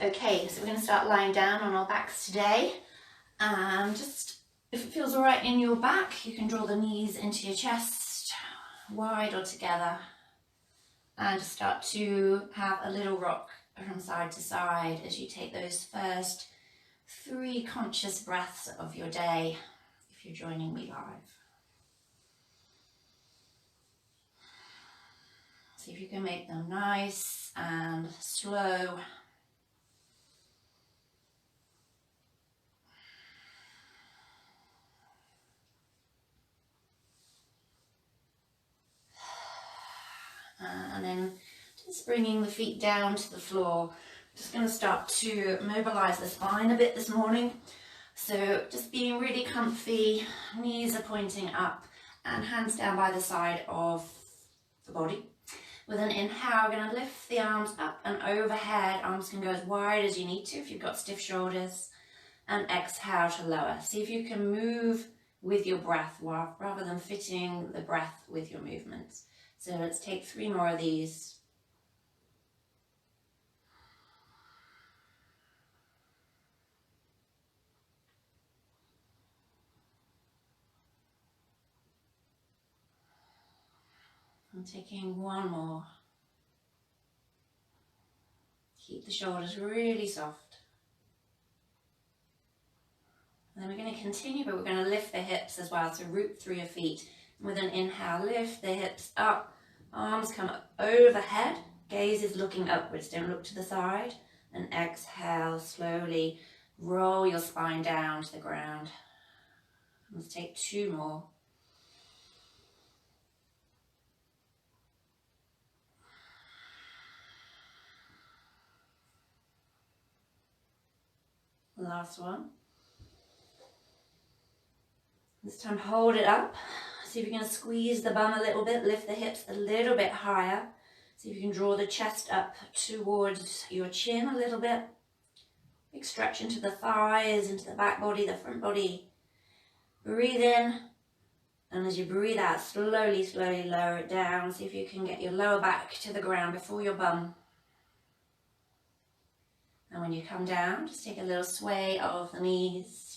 Okay, so we're going to start lying down on our backs today. Just, if it feels all right in your back, you can draw the knees into your chest, wide or together, and just start to have a little rock from side to side as you take those first 3 conscious breaths of your day, if you're joining me live. See if you can make them nice and slow. And then just bringing the feet down to the floor. Just going to start to mobilize the spine a bit this morning. So just being really comfy, knees are pointing up and hands down by the side of the body. With an inhale, we're going to lift the arms up and overhead. Arms can go as wide as you need to if you've got stiff shoulders. And exhale to lower. See if you can move with your breath rather than fitting the breath with your movements. So let's take 3 more of these. And taking 1 more. Keep the shoulders really soft. And then we're going to continue, but we're going to lift the hips as well. So root through your feet. With an inhale, lift the hips up. Arms come up overhead. Gaze is looking upwards. Don't look to the side. And exhale, slowly roll your spine down to the ground. Let's take 2 more. Last one. This time hold it up. See if you can squeeze the bum a little bit, lift the hips a little bit higher. See if you can draw the chest up towards your chin a little bit. Big stretch into the thighs, into the back body, the front body. Breathe in, and as you breathe out, slowly, slowly lower it down. See if you can get your lower back to the ground before your bum. And when you come down, just take a little sway of the knees.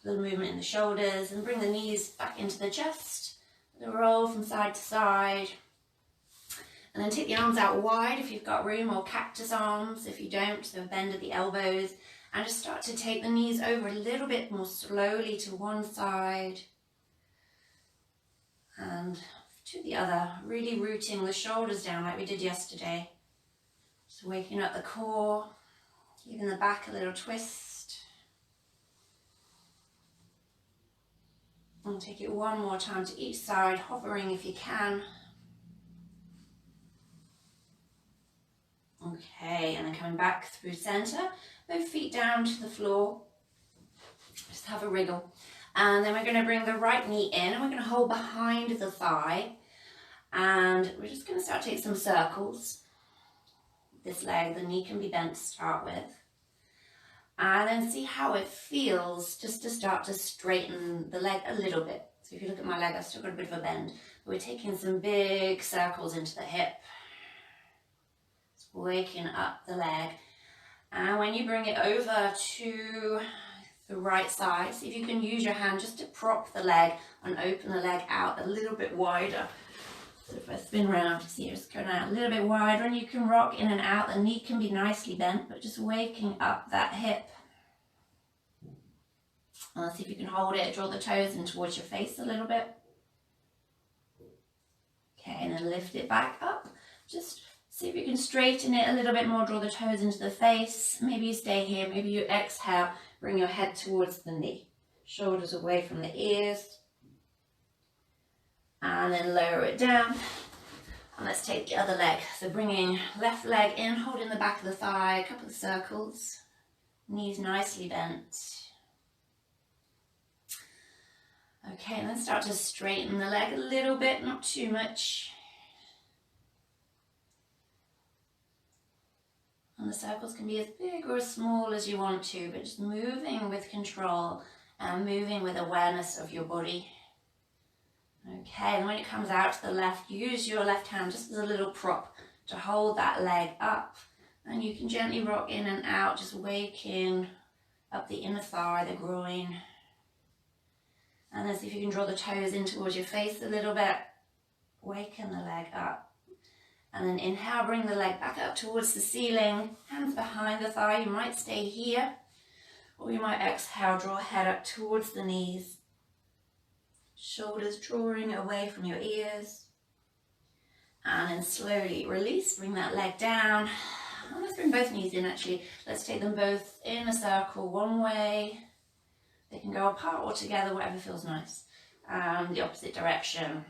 A little movement in the shoulders, and bring the knees back into the chest. A little roll from side to side. And then take the arms out wide if you've got room, or cactus arms if you don't, so bend at the elbows. And just start to take the knees over a little bit more slowly to one side and to the other, really rooting the shoulders down like we did yesterday. Just waking up the core, giving the back a little twist. And take it 1 more time to each side, hovering if you can. Okay, and then coming back through center, both feet down to the floor. Just have a wriggle. And then we're going to bring the right knee in, and we're going to hold behind the thigh. And we're just going to start to take some circles. This leg, the knee can be bent to start with. And then see how it feels just to start to straighten the leg a little bit. So if you look at my leg, I've still got a bit of a bend. But we're taking some big circles into the hip. Just waking up the leg. And when you bring it over to the right side, see if you can use your hand just to prop the leg and open the leg out a little bit wider. So if I spin around, see it's going out a little bit wider, and you can rock in and out. The knee can be nicely bent, but just waking up that hip. And see if you can hold it, draw the toes in towards your face a little bit. Okay, and then lift it back up. Just see if you can straighten it a little bit more, draw the toes into the face. Maybe you stay here, maybe you exhale, bring your head towards the knee. Shoulders away from the ears. And then lower it down. And let's take the other leg. So bringing left leg in, holding the back of the thigh, a couple of circles. Knees nicely bent. Okay, and then start to straighten the leg a little bit, not too much. And the circles can be as big or as small as you want to, but just moving with control and moving with awareness of your body. Okay, and when it comes out to the left, use your left hand just as a little prop to hold that leg up. And you can gently rock in and out, just waking up the inner thigh, the groin. And then see if you can draw the toes in towards your face a little bit. Waken the leg up. And then inhale, bring the leg back up towards the ceiling. Hands behind the thigh. You might stay here. Or you might exhale, draw head up towards the knees. Shoulders drawing away from your ears. And then slowly release, bring that leg down. Let's bring both knees in actually. Let's take them both in a circle one way. They can go apart or together, whatever feels nice. And the opposite direction.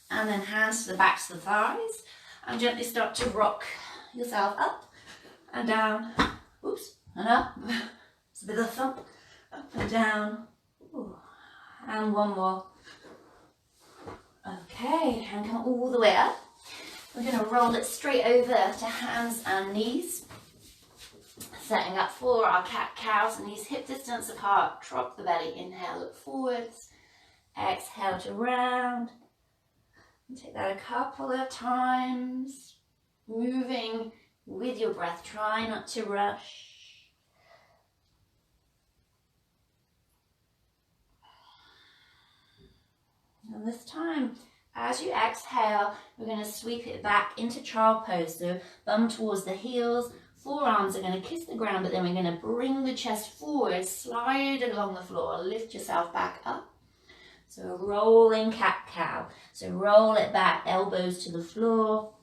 And then hands to the backs of the thighs. And gently start to rock yourself up and down. Oops, and up. It's a bit of a thump. Up and down. Ooh. And one more. Okay, and come all the way up. We're going to roll it straight over to hands and knees. Setting up for our cat-cow, so knees hip distance apart. Drop the belly. Inhale, look forwards. Exhale to round. And take that a couple of times. Moving with your breath. Try not to rush. And this time, as you exhale, we're going to sweep it back into child pose. So bum towards the heels, forearms are going to kiss the ground, but then we're going to bring the chest forward, slide along the floor, lift yourself back up. So a rolling cat-cow. So roll it back, elbows to the floor,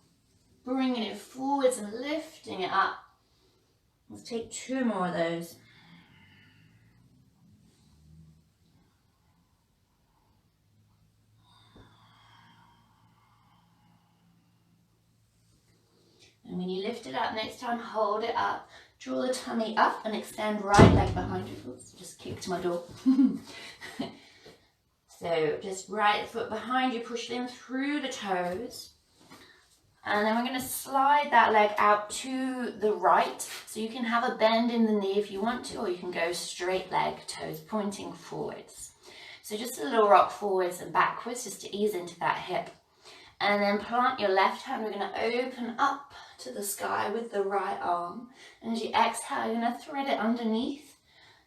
bringing it forwards and lifting it up. Let's take 2 more of those. And when you lift it up next time, hold it up. Draw the tummy up and extend right leg behind you. Oops, just kicked my door. So just right foot behind you, push it in through the toes. And then we're going to slide that leg out to the right. So you can have a bend in the knee if you want to, or you can go straight leg, toes pointing forwards. So just a little rock forwards and backwards just to ease into that hip. And then plant your left hand. We're going to open up to the sky with the right arm. And as you exhale, you're going to thread it underneath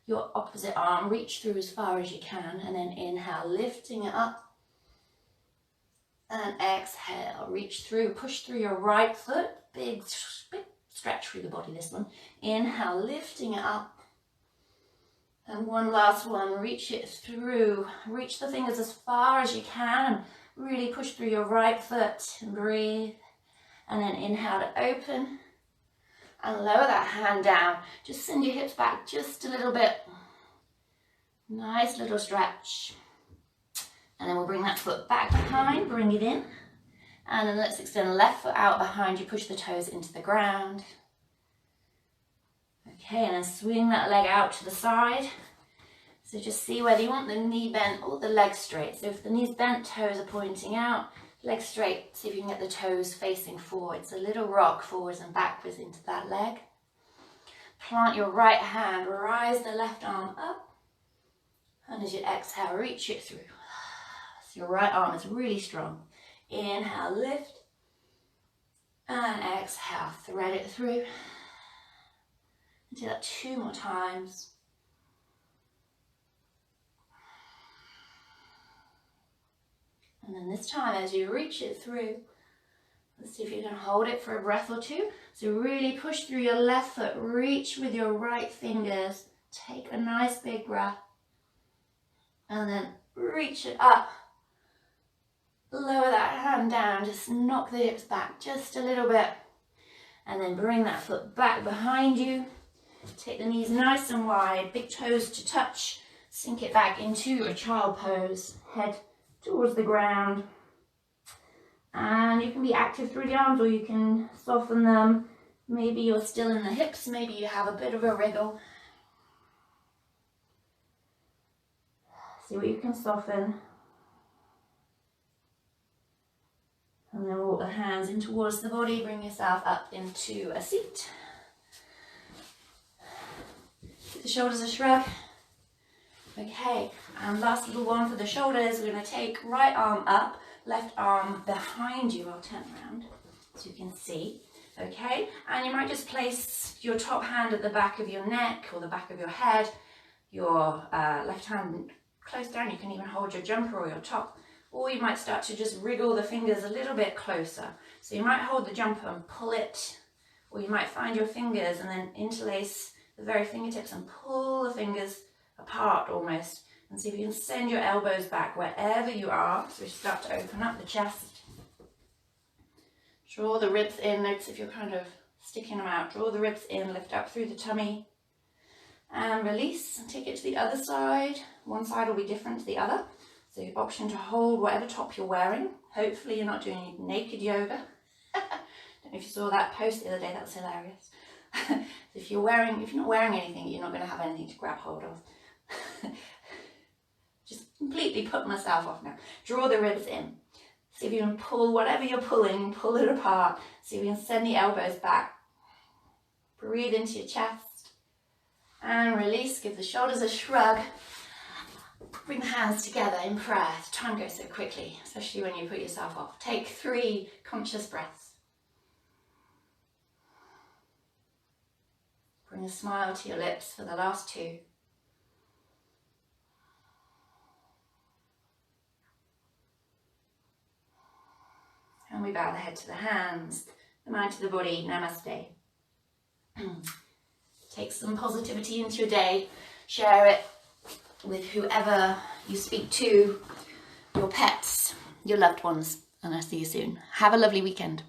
your opposite arm. Reach through as far as you can. And then inhale, lifting it up. And exhale, reach through, push through your right foot. Big stretch through the body, this one. Inhale, lifting it up. And one last one, reach it through. Reach the fingers as far as you can. Really push through your right foot and breathe. And then inhale to open. And lower that hand down. Just send your hips back just a little bit. Nice little stretch. And then we'll bring that foot back behind, bring it in. And then let's extend the left foot out behind you, push the toes into the ground. Okay, and then swing that leg out to the side. So just see whether you want the knee bent or the leg straight. So if the knee's bent, toes are pointing out, leg straight, see if you can get the toes facing forwards. A little rock forwards and backwards into that leg. Plant your right hand, rise the left arm up. And as you exhale, reach it through. So your right arm is really strong. Inhale, lift. And exhale, thread it through. Do that 2 more times. And then this time, as you reach it through, let's see if you can hold it for a breath or 2. So really push through your left foot, reach with your right fingers. Take a nice big breath. And then reach it up. Lower that hand down, just knock the hips back just a little bit. And then bring that foot back behind you. Take the knees nice and wide, big toes to touch. Sink it back into a child pose. Head towards the ground. And you can be active through the arms or you can soften them. Maybe you're still in the hips, maybe you have a bit of a wriggle. See what you can soften. And then walk the hands in towards the body, bring yourself up into a seat. Give the shoulders a shrug. Okay, and last little one for the shoulders. We're going to take right arm up, left arm behind you. I'll turn around so you can see. Okay, and you might just place your top hand at the back of your neck or the back of your head, your left hand close down. You can even hold your jumper or your top, or you might start to just wriggle the fingers a little bit closer. So you might hold the jumper and pull it, or you might find your fingers and then interlace the very fingertips and pull the fingers apart almost, and see if you can send your elbows back wherever you are. So we start to open up the chest. Draw the ribs in. Notice if you're kind of sticking them out. Draw the ribs in, lift up through the tummy, and release, and take it to the other side. One side will be different to the other. So your option to hold whatever top you're wearing. Hopefully you're not doing naked yoga. Don't know if you saw that post the other day, that was hilarious. If you're not wearing anything, you're not going to have anything to grab hold of. Just completely put myself off now. Draw the ribs in. See if you can pull whatever you're pulling, pull it apart. See if you can send the elbows back. Breathe into your chest and release. Give the shoulders a shrug. Bring the hands together in prayer. Time goes so quickly, especially when you put yourself off. Take 3 conscious breaths. Bring a smile to your lips for the last 2. And we bow the head to the hands, the mind to the body. Namaste. Take some positivity into your day. Share it with whoever you speak to, your pets, your loved ones. And I'll see you soon. Have a lovely weekend.